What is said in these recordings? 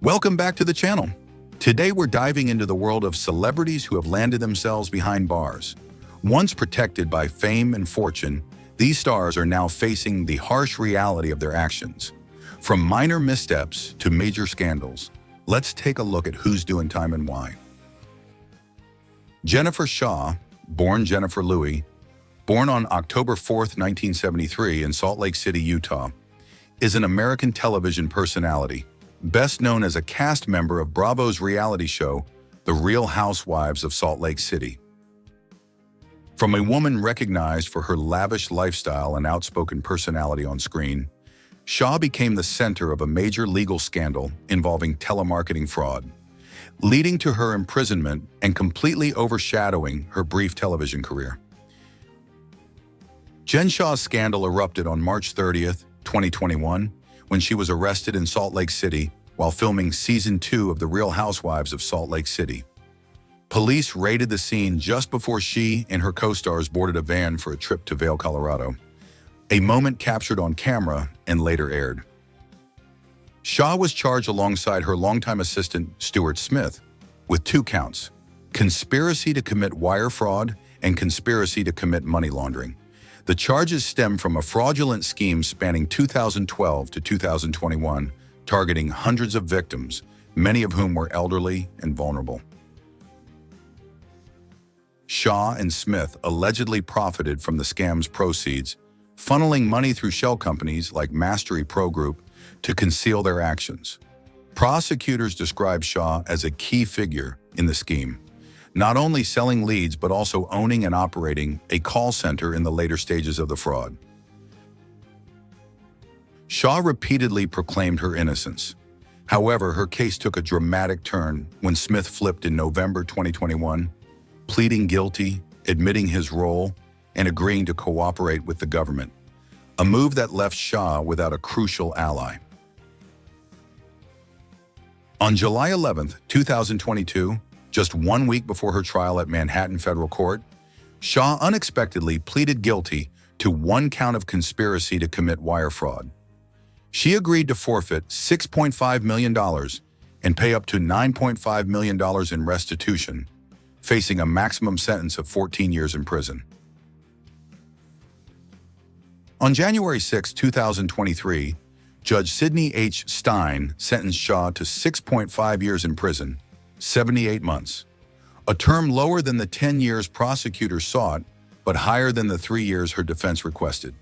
Welcome back to the channel. Today we're diving into the world of celebrities who have landed themselves behind bars. Once protected by fame and fortune, these stars are now facing the harsh reality of their actions. From minor missteps to major scandals, let's take a look at who's doing time and why. Jen Shah, born Jennifer Louis, born on October 4, 1973 in Salt Lake City, Utah, is an American television personality, best known as a cast member of Bravo's reality show, The Real Housewives of Salt Lake City. From a woman recognized for her lavish lifestyle and outspoken personality on screen, Shah became the center of a major legal scandal involving telemarketing fraud, leading to her imprisonment and completely overshadowing her brief television career. Jen Shah's scandal erupted on March 30, 2021, when she was arrested in Salt Lake City while filming Season 2 of The Real Housewives of Salt Lake City. Police raided the scene just before she and her co-stars boarded a van for a trip to Vail, Colorado, a moment captured on camera and later aired. Shah was charged alongside her longtime assistant, Stuart Smith, with 2 counts: conspiracy to commit wire fraud and conspiracy to commit money laundering. The charges stem from a fraudulent scheme spanning 2012 to 2021, targeting hundreds of victims, many of whom were elderly and vulnerable. Shah and Smith allegedly profited from the scam's proceeds, funneling money through shell companies like Mastery Pro Group to conceal their actions. Prosecutors described Shah as a key figure in the scheme, not only selling leads but also owning and operating a call center in the later stages of the fraud. Shah repeatedly proclaimed her innocence. However, her case took a dramatic turn when Smith flipped in November 2021, pleading guilty, admitting his role, and agreeing to cooperate with the government, a move that left Shah without a crucial ally. On July 11, 2022, just 1 week before her trial at Manhattan Federal Court, Shah unexpectedly pleaded guilty to 1 count of conspiracy to commit wire fraud. She agreed to forfeit $6.5 million and pay up to $9.5 million in restitution, facing a maximum sentence of 14 years in prison. On January 6, 2023, Judge Sidney H. Stein sentenced Shah to 6.5 years in prison, 78 months, a term lower than the 10 years prosecutors sought, but higher than the 3 years her defense requested.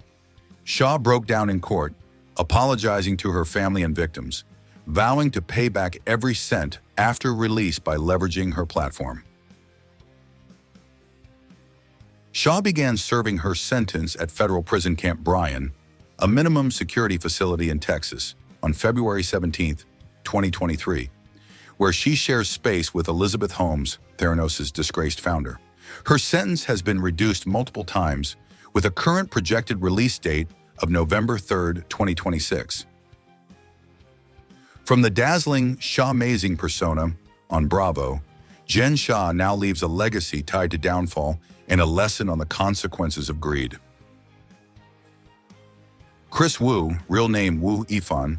Shah broke down in court, apologizing to her family and victims, vowing to pay back every cent after release by leveraging her platform. Shah began serving her sentence at federal prison Camp Bryan, a minimum security facility in Texas, on February 17, 2023, where she shares space with Elizabeth Holmes, Theranos' disgraced founder. Her sentence has been reduced multiple times, with a current projected release date of November 3, 2026. From the dazzling Shah-mazing persona on Bravo, Jen Shah now leaves a legacy tied to downfall and a lesson on the consequences of greed. Kris Wu, real name Wu Yifan,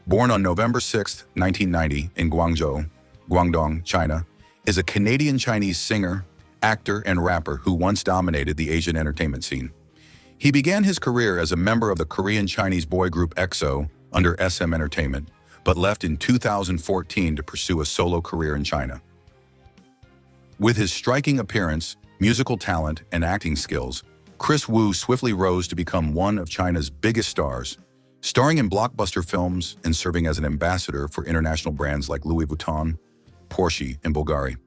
born on November 6, 1990 in Guangzhou, Guangdong, China, is a Canadian-Chinese singer, actor, and rapper who once dominated the Asian entertainment scene. He began his career as a member of the Korean-Chinese boy group EXO under SM Entertainment, but left in 2014 to pursue a solo career in China. With his striking appearance, musical talent, and acting skills, Kris Wu swiftly rose to become one of China's biggest stars, starring in blockbuster films and serving as an ambassador for international brands like Louis Vuitton, Porsche, and Bulgari.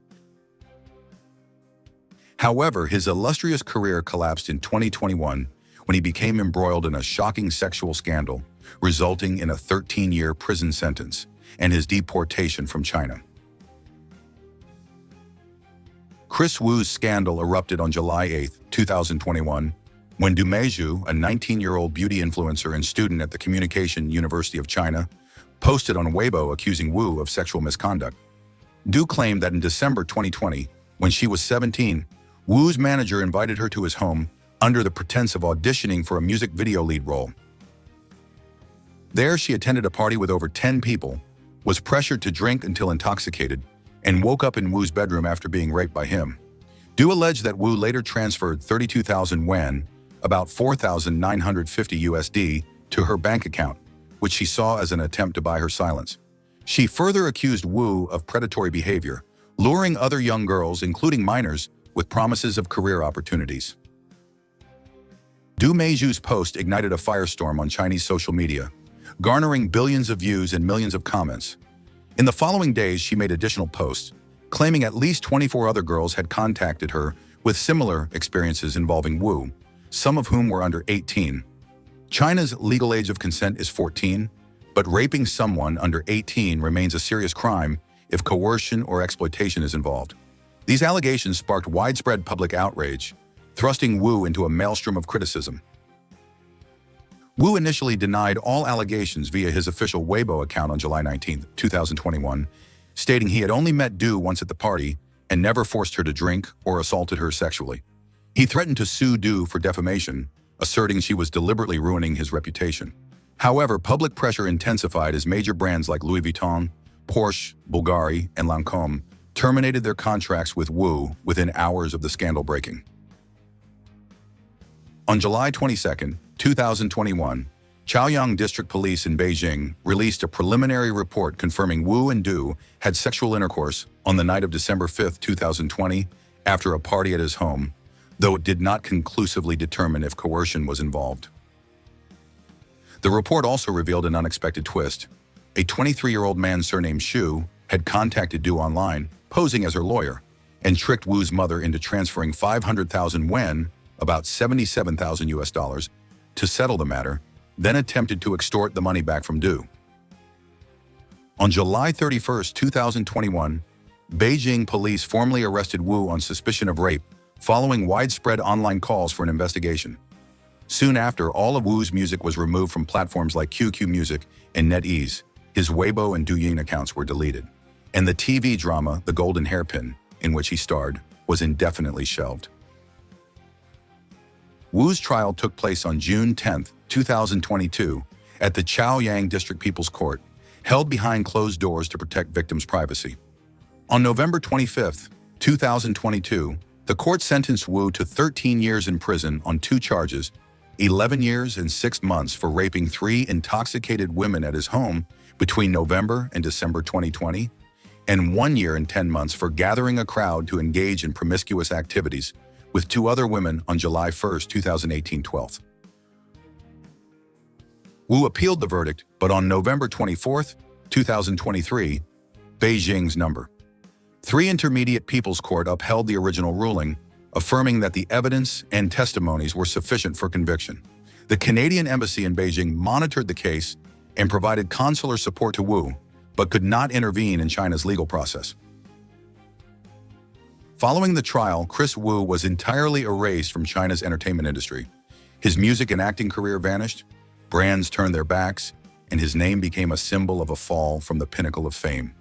However, his illustrious career collapsed in 2021 when he became embroiled in a shocking sexual scandal, resulting in a 13-year prison sentence and his deportation from China. Kris Wu's scandal erupted on July 8, 2021, when Du Meizhu, a 19-year-old beauty influencer and student at the Communication University of China, posted on Weibo accusing Wu of sexual misconduct. Du claimed that in December 2020, when she was 17, Wu's manager invited her to his home under the pretense of auditioning for a music video lead role. There, she attended a party with over 10 people, was pressured to drink until intoxicated and woke up in Wu's bedroom after being raped by him. Du alleged that Wu later transferred 32,000 yuan, about 4,950 USD, to her bank account, which she saw as an attempt to buy her silence. She further accused Wu of predatory behavior, luring other young girls, including minors, with promises of career opportunities. Du Meiju's post ignited a firestorm on Chinese social media, garnering billions of views and millions of comments. In the following days, she made additional posts, claiming at least 24 other girls had contacted her with similar experiences involving Wu, some of whom were under 18. China's legal age of consent is 14, but raping someone under 18 remains a serious crime if coercion or exploitation is involved. These allegations sparked widespread public outrage, thrusting Wu into a maelstrom of criticism. Wu initially denied all allegations via his official Weibo account on July 19, 2021, stating he had only met Du once at the party and never forced her to drink or assaulted her sexually. He threatened to sue Du for defamation, asserting she was deliberately ruining his reputation. However, public pressure intensified as major brands like Louis Vuitton, Porsche, Bulgari, and Lancôme terminated their contracts with Wu within hours of the scandal breaking. On July 22, 2021, Chaoyang District Police in Beijing released a preliminary report confirming Wu and Du had sexual intercourse on the night of December 5, 2020, after a party at his home, though it did not conclusively determine if coercion was involved. The report also revealed an unexpected twist. A 23-year-old man surnamed Xu had contacted Du online, posing as her lawyer, and tricked Wu's mother into transferring 500,000 yuan, about 77,000 US dollars, to settle the matter, then attempted to extort the money back from Du. On July 31, 2021, Beijing police formally arrested Wu on suspicion of rape, following widespread online calls for an investigation. Soon after, all of Wu's music was removed from platforms like QQ Music and NetEase. His Weibo and Douyin accounts were deleted, and the TV drama The Golden Hairpin, in which he starred, was indefinitely shelved. Wu's trial took place on June 10, 2022, at the Chaoyang District People's Court, held behind closed doors to protect victims' privacy. On November 25, 2022, the court sentenced Wu to 13 years in prison on 2 charges, 11 years and 6 months for raping 3 intoxicated women at his home between November and December 2020, and 1 year and 10 months for gathering a crowd to engage in promiscuous activities with 2 other women on July 1, 2018-12. Wu appealed the verdict, but on November 24, 2023, Beijing's No. 3 Intermediate People's Court upheld the original ruling, affirming that the evidence and testimonies were sufficient for conviction. The Canadian Embassy in Beijing monitored the case and provided consular support to Wu, but could not intervene in China's legal process. Following the trial, Kris Wuca was entirely erased from China's entertainment industry. His music and acting career vanished, brands turned their backs, and his name became a symbol of a fall from the pinnacle of fame.